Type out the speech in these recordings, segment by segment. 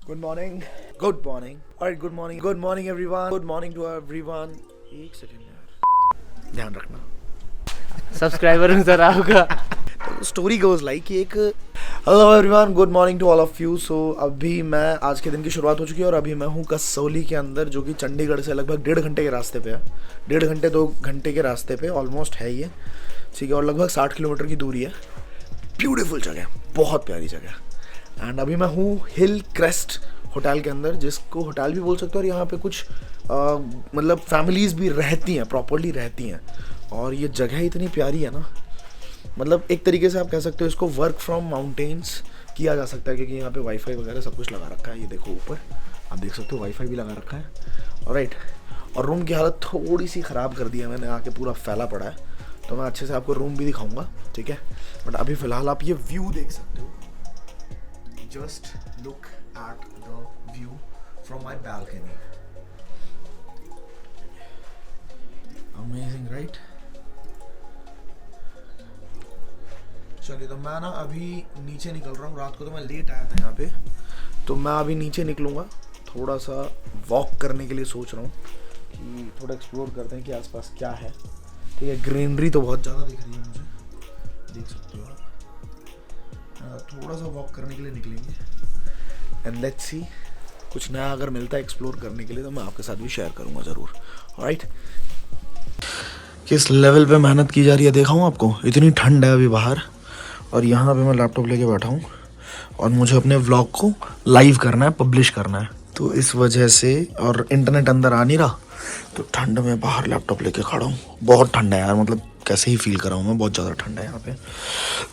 Good morning. Good morning. Alright, good morning. Good morning everyone. Good morning to everyone. एक second यार, ध्यान रखना. Subscriber नजर आओगा. स्टोरी गोज लाइक एक hello everyone, good morning to all of you. So अभी मैं आज के दिन की शुरुआत हो चुकी है और अभी मैं हूँ कसौली के अंदर, जो कि चंडीगढ़ से लगभग 1.5 घंटे के रास्ते पे है. 1.5 घंटे 2 घंटे के रास्ते पे ऑलमोस्ट है ये, ठीक है. और लगभग 60 किलोमीटर की दूरी है. ब्यूटीफुल जगह, बहुत प्यारी जगह. एंड अभी मैं हूँ हिल क्रेस्ट होटल के अंदर, जिसको होटल भी बोल सकते हो. और यहाँ पे कुछ मतलब फैमिलीज़ भी रहती हैं, प्रॉपरली रहती हैं. और ये जगह इतनी प्यारी है ना, मतलब एक तरीके से आप कह सकते हो इसको वर्क फ्रॉम माउंटेन्स किया जा सकता है, क्योंकि यहाँ पे वाईफाई वगैरह सब कुछ लगा रखा है. ये देखो ऊपर आप देख सकते हो वाईफाई भी लगा रखा है. ऑलराइट. और रूम की हालत थोड़ी सी ख़राब कर दी है मैंने, आके पूरा फैला पड़ा है. तो मैं अच्छे से आपको रूम भी दिखाऊंगा, ठीक है. बट अभी फ़िलहाल आप ये व्यू देख सकते हो. Just look at the view from my balcony. Amazing right. चलिए, तो मैं ना अभी नीचे निकल रहा हूँ. रात को तो मैं लेट आया था यहाँ पे, तो मैं अभी नीचे निकलूँगा. थोड़ा सा वॉक करने के लिए सोच रहा हूँ कि थोड़ा एक्सप्लोर करते हैं कि आसपास क्या है, ठीक है. ग्रीनरी तो बहुत ज़्यादा दिख रही है मुझे, देख सकते हो आप. थोड़ा सा वॉक करने के लिए निकलेंगे एंड लेट्स सी, कुछ नया अगर मिलता है एक्सप्लोर करने के लिए तो मैं आपके साथ भी शेयर करूँगा ज़रूर. ऑलराइट. किस लेवल पे मेहनत की जा रही है देखाऊँ आपको. इतनी ठंड है अभी बाहर, और यहाँ पे मैं लैपटॉप लेके बैठा हूँ और मुझे अपने व्लॉग को लाइव करना है, पब्लिश करना है. तो इस वजह से, और इंटरनेट अंदर आ नहीं रहा, तो ठंड में बाहर लैपटॉप लेके खड़ा हूँ. बहुत ठंड है यार, मतलब कैसे ही फील कर रहा हूँ मैं, बहुत ज़्यादा ठंड है यहाँ पे.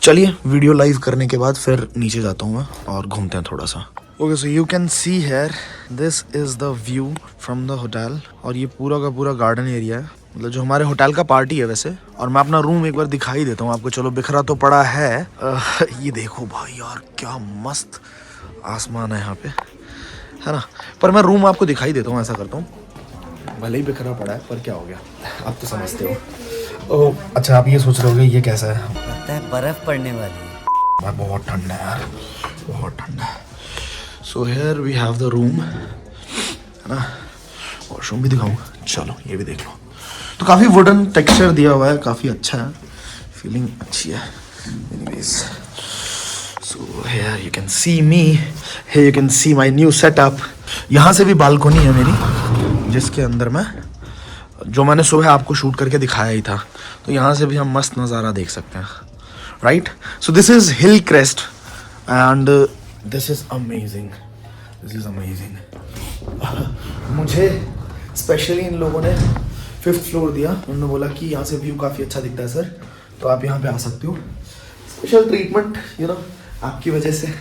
चलिए, वीडियो लाइव करने के बाद फिर नीचे जाता हूँ मैं और घूमते हैं थोड़ा सा. Okay, so you can see here, this is the view from the hotel. और ये पूरा का पूरा गार्डन एरिया है, मतलब जो हमारे होटल का पार्टी है वैसे. और मैं अपना रूम एक बार दिखाई देता हूँ आपको. चलो, बिखरा तो पड़ा है. ये देखो भाई यार, क्या मस्त आसमान है यहाँ पे, है ना. पर मैं रूम आपको दिखाई देता हूँ. ऐसा करता हूँ, भले ही बिखरा पड़ा है पर क्या हो गया, आप तो समझते हो. ओह अच्छा, आप ये सोच रहे होगे ये कैसा है. लगता है बर्फ पड़ने वाली है. बहुत ठंड है यार, बहुत ठंड है. So here we have the room, है ना. वॉशरूम भी दिखाऊँ, चलो ये भी देख लो. तो काफ़ी वुडन टेक्सचर दिया हुआ है, काफ़ी अच्छा है, फीलिंग अच्छी है. Anyways, so here you can see me, here you can see my new setup. यहाँ से भी बालकोनी है मेरी, जिसके अंदर मैं, जो मैंने सुबह आपको शूट करके दिखाया ही था, तो यहाँ से भी हम मस्त नज़ारा देख सकते हैं. Right. So this is hill crest and this is amazing. This is amazing. मुझे स्पेशली इन लोगों ने 5th फ्लोर दिया. उन्होंने बोला कि यहाँ से व्यू काफ़ी अच्छा दिखता है सर, तो आप यहाँ पे आ सकते हो. स्पेशल ट्रीटमेंट, यू नो, आपकी वजह से,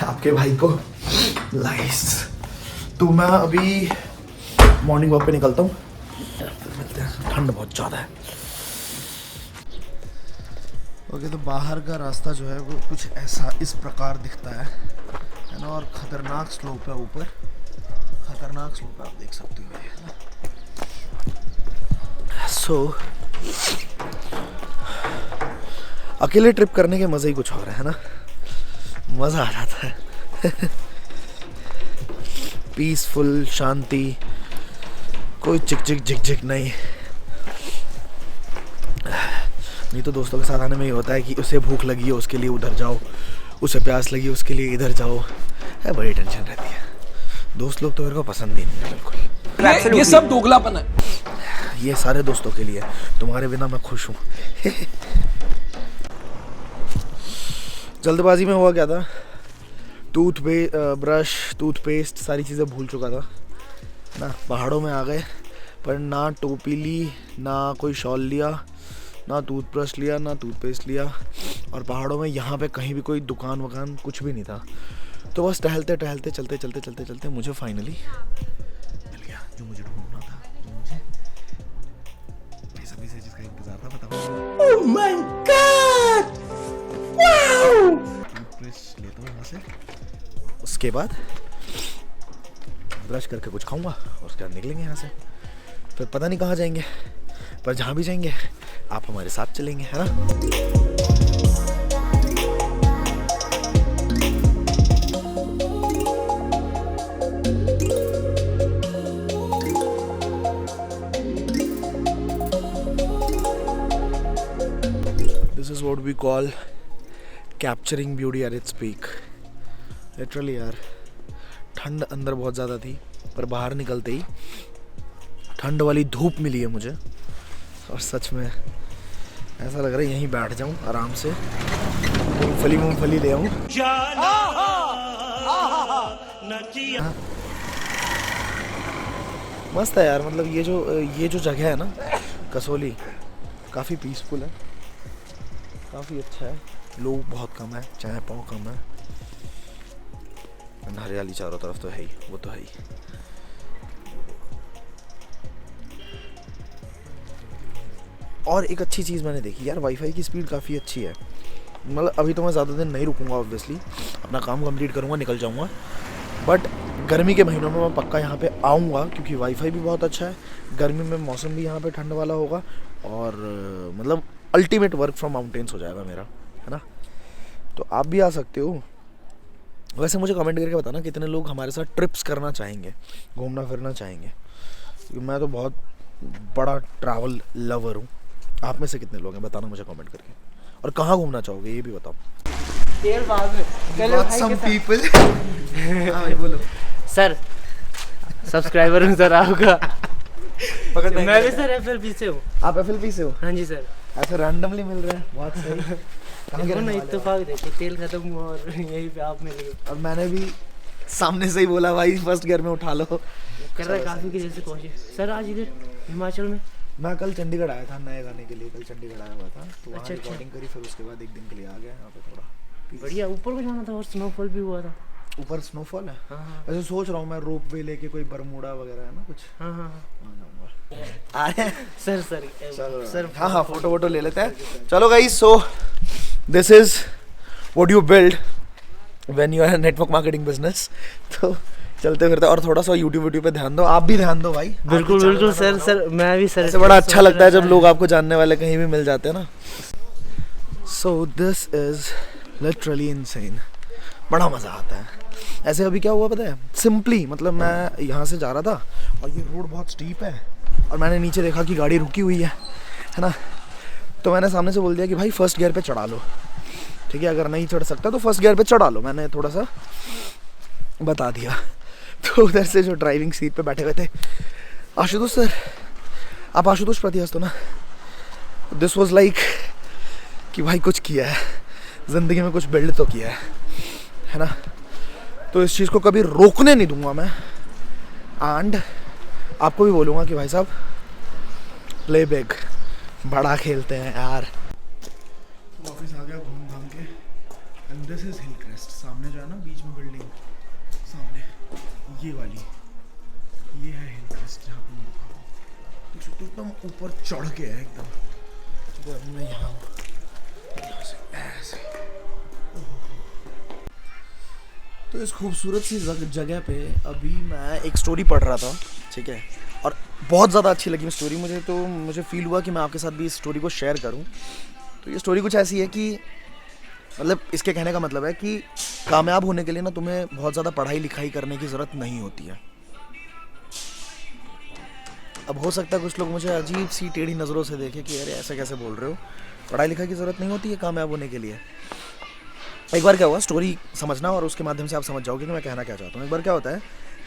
आपके भाई को. नाइस. तो मैं अभी मॉर्निंग वॉक पे निकलता हूँ, फिर मिलते हैं. ठंड बहुत ज़्यादा है. ओके, तो बाहर का रास्ता जो है वो कुछ ऐसा इस प्रकार दिखता है ना. और ख़तरनाक स्लोप है ऊपर, खतरनाक स्लोप है, आप देख सकते हो ये, है ना. सो अकेले ट्रिप करने के मज़े ही कुछ और है ना, मज़ा आ जाता है. पीसफुल, शांति, कोई चिक चिक झिक झिक नहीं. नहीं तो दोस्तों के साथ आने में ये होता है कि उसे भूख लगी है उसके लिए उधर जाओ, उसे प्यास लगी उसके लिए इधर जाओ, है, बड़ी टेंशन रहती है. दोस्त लोग तो मेरे को पसंद ही नहीं है बिल्कुल. ये सब दोगलापन है. ये सारे दोस्तों के लिए, तुम्हारे बिना मैं खुश हूँ. जल्दबाजी में हुआ क्या था, ब्रश, टूथपेस्ट, सारी चीज़ें भूल चुका था ना. पहाड़ों में आ गए, पर ना टोपी ली, ना कोई शॉल लिया, ना टूथब्रश लिया, ना टूथपेस्ट लिया. और पहाड़ों में यहाँ पे कहीं भी कोई दुकान वकान कुछ भी नहीं था. तो बस टहलते टहलते चलते मुझे फाइनली मिल गया जो मुझे ढूंढना था, जो मुझे बेसब्री से जिसका इंतजार था. बताओ. Oh my God, wow. Toothbrush लेता हूँ यहाँ से, उसके बाद ब्रश करके कुछ खाऊंगा और उसके बाद निकलेंगे यहाँ से. फिर पता नहीं कहाँ जाएंगे, पर जहाँ भी जाएंगे आप हमारे साथ चलेंगे, है ना. This is what we call capturing beauty at its peak. Literally यार, ठंड अंदर बहुत ज़्यादा थी पर बाहर निकलते ही ठंड वाली धूप मिली है मुझे और सच में ऐसा लग रहा है यहीं बैठ जाऊं आराम से, मूंगफली ले आऊं। मस्त है यार, मतलब ये जो जगह है ना कसोली, काफ़ी पीसफुल है, काफ़ी अच्छा है, लोग बहुत कम है, चाय पाव कम है, हरियाली चारों तरफ तो है ही, वो तो है ही। और एक अच्छी चीज़ मैंने देखी यार, वाईफाई की स्पीड काफ़ी अच्छी है। मतलब अभी तो मैं ज़्यादा दिन नहीं रुकूंगा, ऑब्वियसली अपना काम कंप्लीट करूंगा, निकल जाऊंगा, बट गर्मी के महीनों में मैं पक्का यहाँ पे आऊँगा क्योंकि वाईफाई भी बहुत अच्छा है। गर्मी में मौसम भी यहाँ पे ठंड वाला होगा और मतलब अल्टीमेट वर्क फ्रॉम माउंटेन्स हो जाएगा मेरा, है ना। तो आप भी आ सकते हो। वैसे मुझे कमेंट करके बताना कितने लोग हमारे साथ ट्रिप्स करना चाहेंगे, घूमना फिरना चाहेंगे, क्योंकि मैं तो बहुत बड़ा ट्रैवल लवर हूँ। आप में से कितने लोग हैं बताना मुझे कमेंट करके, और कहाँ घूमना चाहोगे ये भी बताओ। तेल बाद में Some people हाँ भाई बोलो। सर सब्सक्राइबर हूँ सर आपका। पकड़ मैं भी सर FLP से हूँ। आप FLP से हो? हाँ जी सर। ऐसे रैंडमली मिल रहे हैं, बहुत सही। देखो ना इत्तेफाक देखिए, तेल खत्म हुआ और यहीं पे आप मिल गए। और मैंने भी सामने से ही बोला भाई फर्स्ट गियर में उठा लो। कर रहा है काफ़ी की जैसे कोशिश। सर आज इधर हिमाचल में मैं कल चंडीगढ़ आया था नए गाने के लिए, कल चंडीगढ़ आया हुआ था, तो वहाँ अच्छा। रिकॉर्डिंग करी, फिर उसके बाद एक दिन के लिए आ गया यहाँ पे थोड़ा। बढ़िया, ऊपर को जाना था और स्नोफॉल भी हुआ था। ऊपर स्नोफॉल है? हाँ। वैसे सोच रहा हूँ मैं रोप वे लेके कोई बरमूडा वगैरह है ना कुछ, हाँ वहाँ जाऊँगा। आए सर सर हाँ फोटो वोटो ले लेते हैं। चलो guys, so this is what you build when you are network marketing business. तो चलते फिरते, और थोड़ा सा यूट्यूब पे ध्यान दो, आप भी ध्यान दो भाई। बिल्कुल सर मैं भी सर। ऐसे बड़ा अच्छा लगता है जब लोग आपको जानने वाले कहीं भी मिल जाते हैं ना। सो दिस इज लिटरली इनसेन, बड़ा मज़ा आता है। ऐसे अभी क्या हुआ पता है, सिंपली मतलब मैं यहाँ से जा रहा था और ये रोड बहुत स्टीप है और मैंने नीचे देखा कि गाड़ी रुकी हुई है ना, तो मैंने सामने से बोल दिया कि भाई फर्स्ट गियर पे चढ़ा लो, ठीक है, अगर नहीं चढ़ सकता तो फर्स्ट गियर पे चढ़ा लो, मैंने थोड़ा सा बता दिया। तो उधर से जो ड्राइविंग सीट पे बैठे हुए थे, आशुतोष सर, आप आशुतोष प्रतिहस्त हो ना, दिस वाज लाइक कि भाई कुछ किया है ज़िंदगी में, कुछ बिल्ड तो किया है ना। तो इस चीज़ को कभी रोकने नहीं दूंगा मैं, एंड आपको भी बोलूँगा कि भाई साहब प्ले बिग, बड़ा खेलते हैं यार। ऑफिस आ गया घूम घाम के, and this is hill crest. सामने जो है ना बीच में बिल्डिंग, सामने ये वाली, ये है हिल क्रेस्ट जहाँ पे मैं रुका हूँ। तो एकदम ऊपर चढ़ के है एकदम, तो मैं यहाँ से ऐसे। तो इस खूबसूरत सी जगह पे अभी मैं एक स्टोरी पढ़ रहा था, ठीक है, और बहुत ज़्यादा अच्छी लगी स्टोरी मुझे, तो मुझे फील हुआ कि मैं आपके साथ भी इस स्टोरी को शेयर करूं। तो ये स्टोरी कुछ ऐसी है कि मतलब इसके कहने का मतलब है कि कामयाब होने के लिए ना तुम्हें बहुत ज़्यादा पढ़ाई लिखाई करने की ज़रूरत नहीं होती है। अब हो सकता है कुछ लोग मुझे अजीब सी टेढ़ी नज़रों से देखें कि अरे ऐसा कैसे बोल रहे हो, पढ़ाई लिखाई की ज़रूरत नहीं होती है कामयाब होने के लिए। एक बार क्या हुआ, स्टोरी समझना और उसके माध्यम से आप समझ जाओगे कि मैं कहना क्या चाहता हूँ। एक बार क्या होता है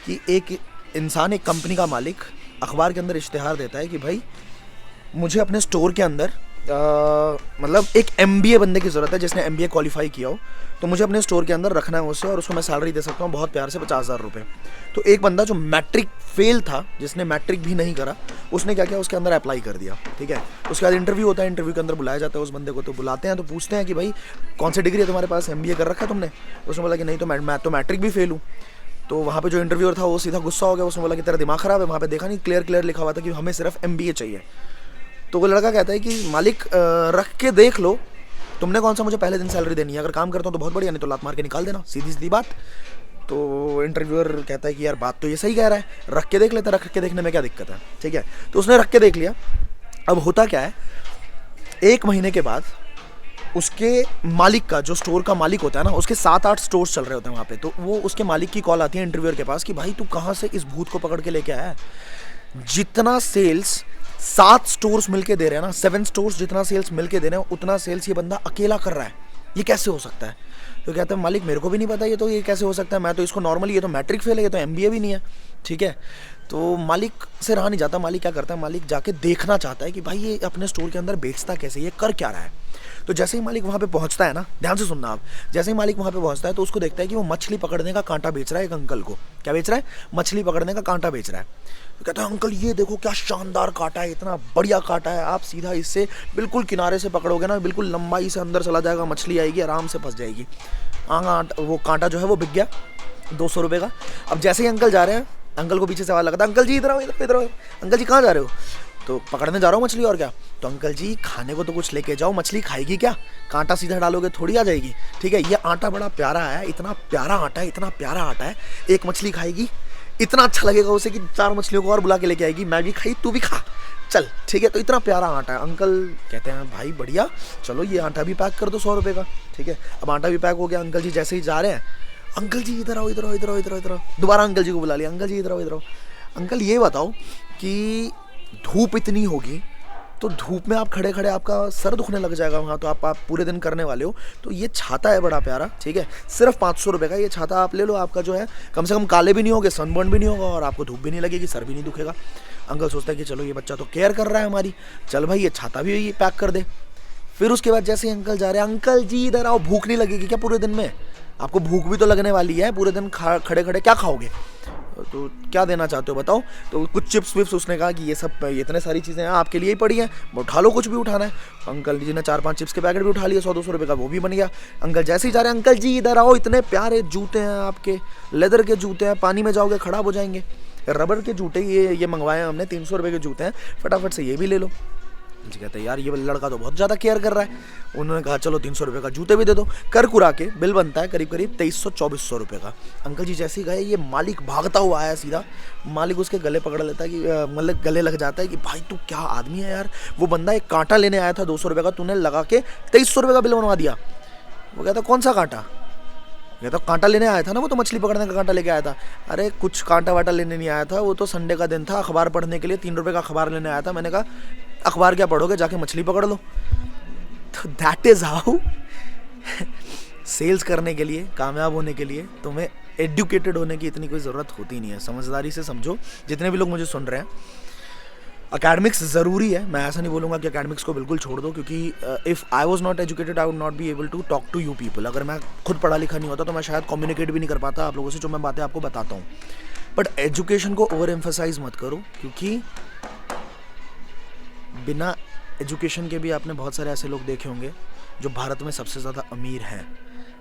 कि एक इंसान, एक कंपनी का मालिक अखबार के अंदर इश्तिहार देता है कि भाई मुझे अपने स्टोर के अंदर मतलब एक MBA बंदे की ज़रूरत है जिसने MBA क्वालिफाई किया हो, तो मुझे अपने स्टोर के अंदर रखना है उसे, और उसको मैं सैलरी दे सकता हूँ बहुत प्यार से 50,000 रुपये। तो एक बंदा जो मैट्रिक फेल था, जिसने मैट्रिक भी नहीं करा, उसने क्या किया, उसके अंदर अप्लाई कर दिया, ठीक है। उसके बाद इंटरव्यू होता है, इंटरव्यू के अंदर बुलाया जाता है उस बंदे को, तो बुलाते हैं तो पूछते हैं कि भाई कौन सी डिग्री है तुम्हारे पास, MBA कर रखा है तुमने? उसने बोला कि नहीं, तो मैं तो मैट्रिक भी फेल हूँ। तो वहाँ पे जो इंटरव्यूअर था वो सीधा गुस्सा हो गया, उसने बोला कि तेरा दिमाग ख़राब है, वहाँ पे देखा नहीं क्लियर लिखा हुआ था कि हमें सिर्फ MBA चाहिए। तो वो लड़का कहता है कि मालिक रख के देख लो, तुमने कौन सा मुझे पहले दिन सैलरी देनी है, अगर काम करता हूँ तो बहुत बढ़िया, नहीं तो लात मार के निकाल देना, सीधी सीधी बात। तो इंटरव्यूअर कहता है कि यार बात तो ये सही कह रहा है, रख के देख लेता, रख के देखने में क्या दिक्कत है, ठीक है। तो उसने रख के देख लिया। अब होता क्या है, 1 महीने के बाद उसके मालिक का, जो स्टोर का मालिक होता है ना, उसके 7-8 स्टोर्स चल रहे होते हैं वहाँ पे। तो वो उसके मालिक की कॉल आती है इंटरव्यूअर के पास कि भाई तू कहाँ से इस भूत को पकड़ के लेके आया है? जितना सेल्स 7 स्टोर्स मिलके दे रहे हैं ना, 7 स्टोर्स जितना सेल्स मिलके दे रहे हैं, उतना सेल्स ये बंदा अकेला कर रहा है। ये कैसे हो सकता है? तो कहता है मालिक मेरे को भी नहीं पता ये तो, ये कैसे हो सकता है, मैं तो इसको नॉर्मली, ये तो मैट्रिक फेल है, ये तो MBA भी नहीं है। ठीक है, तो मालिक से रहा नहीं जाता। मालिक क्या करता है, मालिक जाके देखना चाहता है कि भाई ये अपने स्टोर के अंदर बेचता कैसे, ये कर क्या रहा है। तो जैसे ही मालिक वहाँ पे पहुँचता है ना, ध्यान से सुनना आप, जैसे ही मालिक वहाँ पे पहुँचता है तो उसको देखता है कि वो मछली पकड़ने का कांटा बेच रहा है एक अंकल को। क्या बेच रहा है? मछली पकड़ने का कांटा बेच रहा है। तो कहता है अंकल ये देखो क्या शानदार कांटा है, इतना बढ़िया कांटा है, आप सीधा इससे बिल्कुल किनारे से पकड़ोगे ना, बिल्कुल लंबाई से अंदर चला जाएगा, मछली आएगी, आराम से फंस जाएगी। वो कांटा जो है वो बिक गया 200 रुपये का। अब जैसे ही अंकल जा रहे हैं, अंकल को पीछे से आवाज़ लगता है अंकल जी इधर आओ, इधर आओ। अंकल जी कहाँ जा रहे हो? तो पकड़ने जा रहा हूँ मछली, और क्या। तो अंकल जी खाने को तो कुछ लेके जाओ, मछली खाएगी क्या? कांटा सीधा डालोगे थोड़ी आ जाएगी। ठीक है, ये आटा बड़ा प्यारा है, इतना प्यारा आटा है, इतना प्यारा आटा है, एक मछली खाएगी, इतना अच्छा लगेगा उसे कि 4 मछलियों को और बुला के लेके आएगी, मैं भी खाई तू भी खा, चल ठीक है। तो इतना प्यारा आटा है। अंकल कहते हैं भाई बढ़िया, चलो ये आटा भी पैक कर दो 100 रुपये का। ठीक है, अब आटा भी पैक हो गया। अंकल जी जैसे ही जा रहे हैं, अंकल जी इधर आओ, इधर आओ, इधर आओ, इधर आओ, इधर आओ। दोबारा अंकल जी को बुला लिया, अंकल जी इधर आओ, इधर आओ। अंकल ये बताओ कि धूप इतनी होगी तो धूप में आप खड़े खड़े आपका सर दुखने लग जाएगा वहाँ, तो आप पूरे दिन करने वाले हो, तो ये छाता है बड़ा प्यारा, ठीक है, सिर्फ 500 रुपये का ये छाता आप ले लो, आपका जो है कम से कम काले भी नहीं होगे, सनबर्न भी नहीं होगा, और आपको धूप भी नहीं लगेगी, सर भी नहीं दुखेगा। अंकल सोचता है कि चलो ये बच्चा तो केयर कर रहा है हमारी, चल भाई ये छाता भी ये पैक कर दे। फिर उसके बाद जैसे ही अंकल जा रहे हैं, अंकल जी इधर आओ, भूख नहीं लगेगी क्या पूरे दिन में? आपको भूख भी तो लगने वाली है, पूरे दिन खड़े खड़े क्या खाओगे, तो क्या देना चाहते हो बताओ? तो कुछ चिप्स विप्स उसने कहा कि ये सब इतने सारी चीज़ें हैं आपके लिए ही पड़ी हैं, उठा लो कुछ भी उठाना है। अंकल जी ने 4-5 चिप्स के पैकेट भी उठा लिए, 100-200 रुपये का वो भी बन गया। अंकल जैसे ही जा रहे हैं, अंकल जी इधर आओ, इतने प्यारे जूते हैं आपके, लेदर के जूते हैं, पानी में जाओगे खराब हो जाएंगे, रबर के जूते ये मंगवाए हैं हमने, 300 रुपये के जूते हैं, फटाफट से ये भी ले लो। जी कहते हैं यार ये लड़का तो बहुत ज़्यादा केयर कर रहा है। उन्होंने कहा चलो 300 रुपये का जूते भी दे दो। कर कुरा के बिल बनता है करीब करीब 2300-2400 रुपये का। अंकल जी जैसे ही गए, ये मालिक भागता हुआ आया सीधा, मालिक उसके गले पकड़ लेता है कि मतलब गले लग जाता है कि भाई तू क्या आदमी है यार, वो बंदा एक कांटा लेने आया था 200 रुपये का, तूने लगा के 2300 रुपये का बिल बनवा दिया। वो कहता कौन सा कांटा? ये तो कांटा लेने आया था ना, वो तो मछली पकड़ने का कांटा लेके आया था। अरे कुछ कांटा वाटा लेने नहीं आया था, वो तो संडे का दिन था, अखबार पढ़ने के लिए 3 रुपये का अखबार लेने आया था। मैंने कहा अखबार क्या पढ़ोगे, जाके मछली पकड़ लो। तो दैट इज़ हाउ सेल्स करने के लिए, कामयाब होने के लिए तुम्हें एडुकेटेड होने की इतनी कोई ज़रूरत होती नहीं है। समझदारी से समझो, जितने भी लोग मुझे सुन रहे हैं, अकेडमिक्स ज़रूरी है, मैं ऐसा नहीं बोलूँगा कि अकेडमिक्स को बिल्कुल छोड़ दो, क्योंकि if I was not educated I would not be able to talk to you people. अगर मैं खुद पढ़ा लिखा नहीं होता तो मैं शायद कम्युनिकेट भी नहीं कर पाता आप लोगों से, जो मैं बातें आपको बताता हूँ। बट एजुकेशन को ओवर एम्फसाइज मत करो, क्योंकि बिना एजुकेशन के भी आपने बहुत सारे ऐसे लोग देखे होंगे जो भारत में सबसे ज़्यादा अमीर हैं,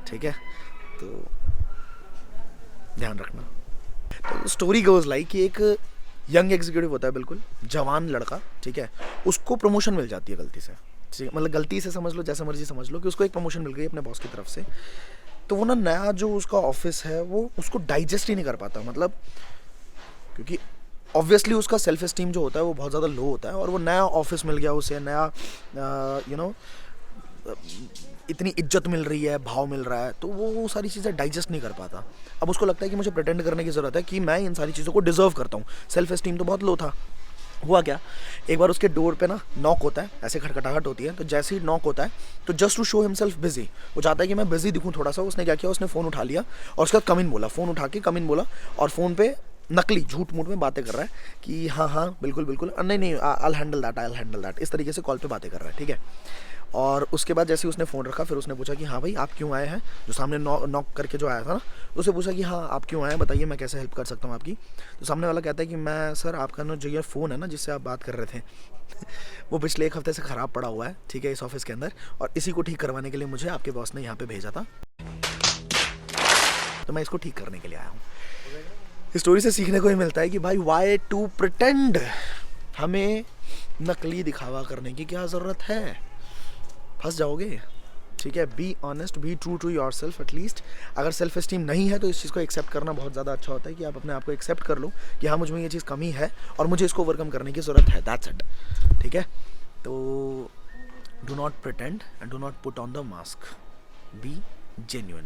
ठीक है, तो ध्यान रखना। तो स्टोरी गोज़ लाइक कि एक यंग एग्जीक्यूटिव होता है, बिल्कुल जवान लड़का, ठीक है, उसको प्रमोशन मिल जाती है गलती से, ठीक है, मतलब गलती से समझ लो, जैसे मर्जी समझ लो, कि उसको एक प्रमोशन मिल गई अपने बॉस की तरफ से। तो वो ना नया जो उसका ऑफिस है वो उसको डाइजेस्ट ही नहीं कर पाता, मतलब क्योंकि ऑब्वियसली उसका सेल्फ एस्टीम जो होता है वो बहुत ज़्यादा लो होता है, और वो नया ऑफिस मिल गया उसे, नया इतनी इज्जत मिल रही है, भाव मिल रहा है, तो वो सारी चीज़ें डाइजेस्ट नहीं कर पाता। अब उसको लगता है कि मुझे प्रिटेंड करने की ज़रूरत है कि मैं इन सारी चीज़ों को डिज़र्व करता हूँ। सेल्फ एस्टीम तो बहुत लो था। हुआ क्या, एक बार उसके डोर पे ना नॉक होता है, ऐसे खटखटाहट होती है, तो जैसे ही नॉक होता है तो just to show himself busy, वो चाहता है कि मैं बिजी दिखूँ थोड़ा सा। उसने क्या किया, उसने फ़ोन उठा लिया और उसका कम इन बोला, फ़ोन उठा के कम इन बोला, और फ़ोन पे नकली झूठ मूठ में बातें कर रहा है कि हाँ हाँ बिल्कुल बिल्कुल, नहीं आई हैंडल दैट, इस तरीके से कॉल पे बातें कर रहा है, ठीक है। और उसके बाद जैसे ही उसने फ़ोन रखा, फिर उसने पूछा कि हाँ भाई आप क्यों आए हैं, जो सामने नॉक करके जो आया था ना, उससे पूछा कि हाँ आप क्यों आए हैं, बताइए मैं कैसे हेल्प कर सकता हूँ आपकी। तो सामने वाला कहता है कि मैं सर आपका ना जो ये फ़ोन है ना जिससे आप बात कर रहे थे वो पिछले 1 हफ्ते से ख़राब पड़ा हुआ है, ठीक है, इस ऑफिस के अंदर, और इसी को ठीक करवाने के लिए मुझे आपके बॉस ने यहाँ पे भेजा था, तो मैं इसको ठीक करने के लिए आया हूँ। स्टोरी से सीखने को ही मिलता है कि भाई वाई टू प्रिटेंड, हमें नकली दिखावा करने की क्या ज़रूरत है, फंस जाओगे, ठीक है। Be honest, be true to yourself at least. अगर सेल्फ एस्टीम नहीं है तो इस चीज़ को एक्सेप्ट करना बहुत ज़्यादा अच्छा होता है कि आप अपने आप को एक्सेप्ट कर लो कि हाँ मुझ में ये चीज़ कमी है और मुझे इसको ओवरकम करने की ज़रूरत है, दैट्स इट, ठीक है। तो Do not pretend and do not put on the mask. Be genuine.